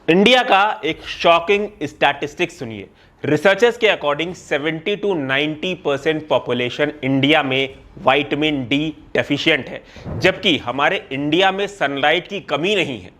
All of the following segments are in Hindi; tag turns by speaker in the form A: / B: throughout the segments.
A: इंडिया का एक शॉकिंग स्टैटिस्टिक्स सुनिए। रिसर्चर्स के अकॉर्डिंग 70 to 90% पॉपुलेशन इंडिया में विटामिन डी डेफिशिएंट है, जबकि हमारे इंडिया में सनलाइट की कमी नहीं है।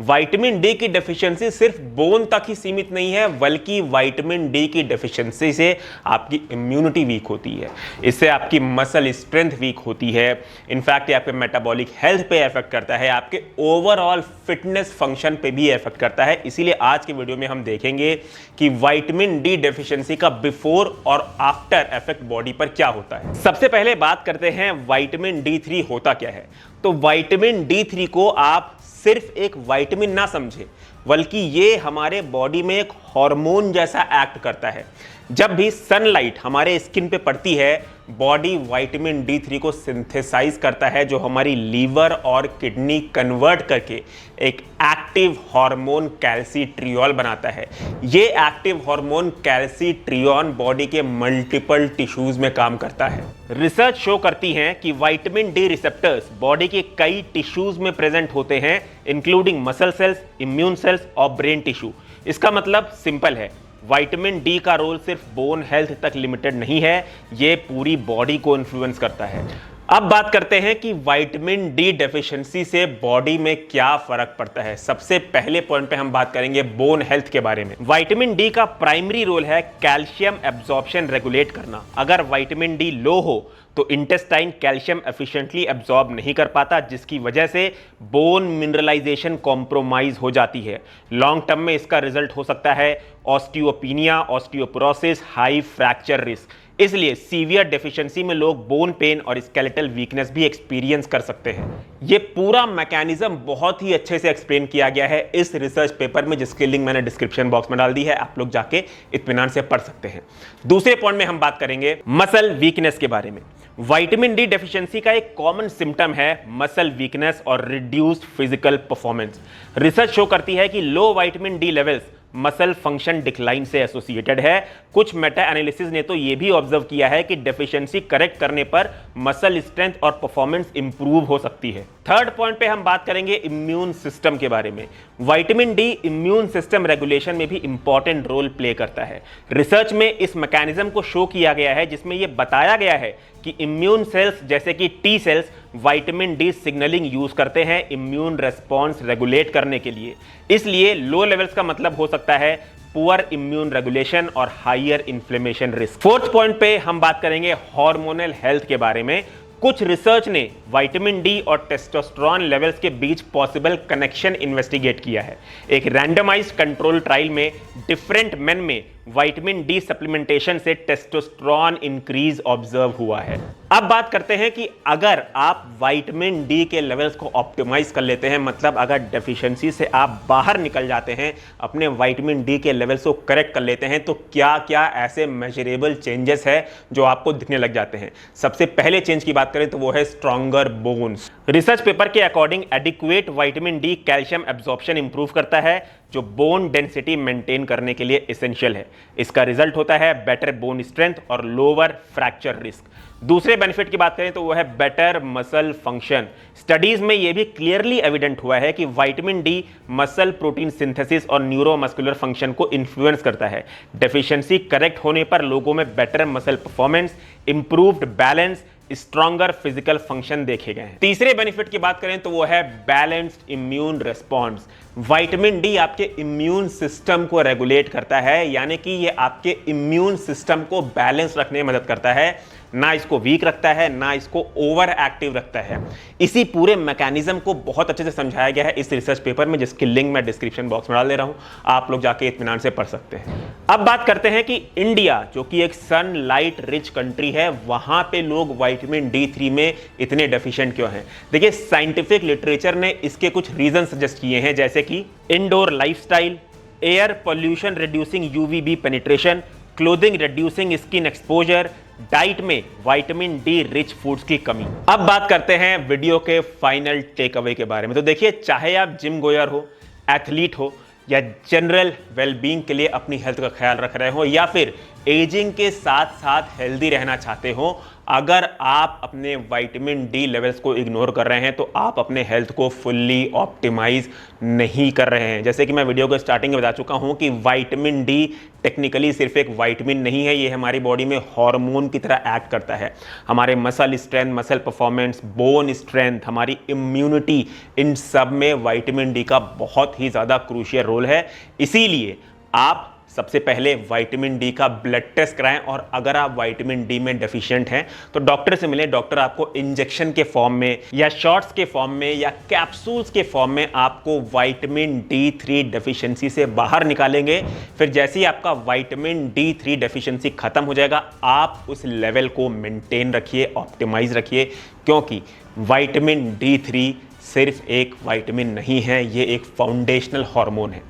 A: विटामिन डी की डेफिशिएंसी सिर्फ बोन तक ही सीमित नहीं है, बल्कि विटामिन डी की डेफिशिएंसी से आपकी इम्यूनिटी वीक होती है, इससे आपकी मसल स्ट्रेंथ वीक होती है। इनफैक्ट ये आपके मेटाबॉलिक हेल्थ पे इफेक्ट करता है, आपके ओवरऑल फिटनेस फंक्शन पे भी इफेक्ट करता है। इसीलिए आज के वीडियो में हम देखेंगे कि विटामिन डी डेफिशिएंसी का बिफोर और आफ्टर इफेक्ट बॉडी पर क्या होता है। सबसे पहले बात करते हैं विटामिन डी 3 होता क्या है। तो विटामिन डी 3 को आप सिर्फ एक विटामिन ना समझे, बल्कि ये हमारे बॉडी में एक हार्मोन जैसा एक्ट करता है। जब भी सनलाइट हमारे स्किन पे पड़ती है, बॉडी विटामिन डी 3 को सिंथेसाइज करता है, जो हमारी लीवर और किडनी कन्वर्ट करके एक एक्टिव हार्मोन कैल्सीट्रियोल बनाता है। ये एक्टिव हार्मोन कैल्सीट्रियोन बॉडी के मल्टीपल टिश्यूज में काम करता है। रिसर्च शो करती है कि विटामिन डी रिसेप्टर्स बॉडी के कई टिश्यूज में प्रेजेंट होते हैं, including muscle cells, immune cells और ब्रेन टिश्यू। इसका मतलब सिंपल है, विटामिन डी का रोल सिर्फ बोन हेल्थ तक लिमिटेड नहीं है, ये पूरी बॉडी को इन्फ्लुएंस करता है। अब बात करते हैं कि विटामिन डी डेफिशिएंसी से बॉडी में क्या फर्क पड़ता है। सबसे पहले पॉइंट पे हम बात करेंगे बोन हेल्थ के बारे में। विटामिन डी का प्राइमरी रोल है कैल्शियम एब्जॉर्प्शन रेगुलेट करना। अगर विटामिन डी लो हो तो इंटेस्टाइन कैल्शियम एफिशिएंटली एब्जॉर्ब नहीं कर पाता, जिसकी वजह से बोन मिनरलाइजेशन कॉम्प्रोमाइज हो जाती है। लॉन्ग टर्म में इसका रिजल्ट हो सकता है ऑस्टियोपिनिया, ऑस्टियोपोरोसिस, हाई फ्रैक्चर रिस्क। इसलिए सीवियर डेफिशिएंसी में लोग बोन पेन और स्केलेटल वीकनेस भी एक्सपीरियंस कर सकते हैं। ये पूरा मैकेनिज्म बहुत ही अच्छे से एक्सप्लेन किया गया है इस रिसर्च पेपर में, जिसकी लिंक मैंने डिस्क्रिप्शन बॉक्स में डाल दी है, आप लोग जाके इत्मीनान से पढ़ सकते हैं। दूसरे पॉइंट में हम बात करेंगे मसल वीकनेस के बारे में। विटामिन डी डेफिशिएंसी का एक कॉमन सिम्टम है मसल वीकनेस और reduced physical performance. Research show करती है कि low vitamin D levels muscle function decline से एसोसिएटेड है। कुछ मेटा एनालिसिस ने तो यह भी ऑब्जर्व किया है कि डेफिशिएंसी करेक्ट करने पर मसल स्ट्रेंथ और परफॉर्मेंस इंप्रूव हो सकती है। थर्ड पॉइंट पे हम बात करेंगे इम्यून सिस्टम के बारे में। Vitamin D immune system regulation में भी इंपॉर्टेंट रोल प्ले करता है। रिसर्च में इस मैकेनिज्म को शो किया गया है, जिसमें यह बताया गया है कि इम्यून सेल्स जैसे कि T cells vitamin D signalling use करते हैं इम्यून रेस्पॉन्स रेगुलेट करने के लिए। इसलिए लो लेवल्स का मतलब हो सकता है पुअर इम्यून रेगुलेशन और higher inflammation risk. Fourth point पे हम बात करेंगे हार्मोनल हेल्थ के बारे में। कुछ रिसर्च ने विटामिन डी और टेस्टोस्टेरोन लेवल्स के बीच पॉसिबल कनेक्शन इन्वेस्टिगेट किया है। एक रैंडमाइज्ड कंट्रोल ट्रायल में डिफरेंट मेन में विटामिन डी सप्लीमेंटेशन से टेस्टोस्टेरोन इंक्रीज ऑब्जर्व हुआ है। अब बात करते हैं कि अगर आप विटामिन डी के लेवल्स को ऑप्टिमाइज कर लेते हैं, मतलब अगर डेफिशिएंसी से आप बाहर निकल जाते हैं, अपने विटामिन डी के लेवल्स को करेक्ट कर लेते हैं, तो क्या क्या ऐसे मेजरेबल चेंजेस है जो आपको दिखने लग जाते हैं। सबसे पहले चेंज की बात करें तो वो है स्ट्रॉन्गर बोन्स। रिसर्च पेपर के according adequate vitamin D calcium absorption improve करता है, जो बोन डेंसिटी मेंटेन करने के लिए एसेंशियल है। इसका रिजल्ट होता है बेटर बोन स्ट्रेंथ और लोअर फ्रैक्चर रिस्क। दूसरे बेनिफिट की बात करें तो वो है बेटर मसल फंक्शन। स्टडीज में यह भी क्लियरली एविडेंट हुआ है कि vitamin D muscle protein synthesis और न्यूरोमस्कुलर फंक्शन को इन्फ्लुएंस करता है। डेफिशिएंसी करेक्ट होने पर लोगों में better muscle performance, improved balance, stronger physical function देखे गए हैं। तीसरे बेनिफिट की बात करें तो वो है balanced immune response. Vitamin D आपके इम्यून सिस्टम को रेगुलेट करता है, यानी कि ये आपके इम्यून सिस्टम को बैलेंस रखने में मदद करता है, ना इसको वीक रखता है, ना इसको ओवर एक्टिव रखता है। इसी पूरे मैकेनिज्म को बहुत अच्छे से समझाया गया है इस रिसर्च पेपर में, जिसकी लिंक मैं डिस्क्रिप्शन बॉक्स में डाल दे रहा हूं, आप लोग जाके इत्मीनान से पढ़ सकते हैं। अब बात करते हैं कि इंडिया जो कि एक सनलाइट रिच कंट्री है, वहां पे लोग विटामिन डी 3 में इतने डेफिशिएंट क्यों हैं। देखिए, साइंटिफिक लिटरेचर ने इसके कुछ रीजन सजेस्ट किए हैं, जैसे कि indoor lifestyle, air pollution reducing UVB penetration, clothing reducing skin exposure, diet में विटामिन डी रिच फूड्स की कमी। अब बात करते हैं वीडियो के फाइनल टेक अवे के बारे में। तो देखिए, चाहे आप जिम गोयर हो, एथलीट हो, या जनरल वेलबींग के लिए अपनी हेल्थ का ख्याल रख रहे हो, या फिर एजिंग के साथ साथ हेल्दी रहना चाहते हो, अगर आप अपने विटामिन डी लेवल्स को इग्नोर कर रहे हैं तो आप अपने हेल्थ को फुल्ली ऑप्टिमाइज नहीं कर रहे हैं। जैसे कि मैं वीडियो को स्टार्टिंग में बता चुका हूं कि विटामिन डी टेक्निकली सिर्फ एक विटामिन नहीं है, ये हमारी बॉडी में हार्मोन की तरह एक्ट करता है। हमारे muscle strength, muscle performance, bone strength, हमारी इम्यूनिटी, इन सब में विटामिन डी का बहुत ही ज़्यादा क्रूशियल रोल है। इसीलिए आप सबसे पहले विटामिन डी का ब्लड टेस्ट कराएं, और अगर आप विटामिन डी में डेफिशिएंट हैं तो डॉक्टर से मिलें। डॉक्टर आपको इंजेक्शन के फॉर्म में या शॉट्स के फॉर्म में या कैप्सूल्स के फॉर्म में आपको विटामिन D3 डेफिशिएंसी से बाहर निकालेंगे। फिर जैसे ही आपका विटामिन D3 डेफिशिएंसी खत्म हो जाएगा, आप उस लेवल को मेंटेन रखिए, ऑप्टिमाइज रखिए, क्योंकि विटामिन D3 सिर्फ एक विटामिन नहीं है, ये एक फाउंडेशनल हार्मोन है।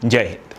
A: जय हिंद।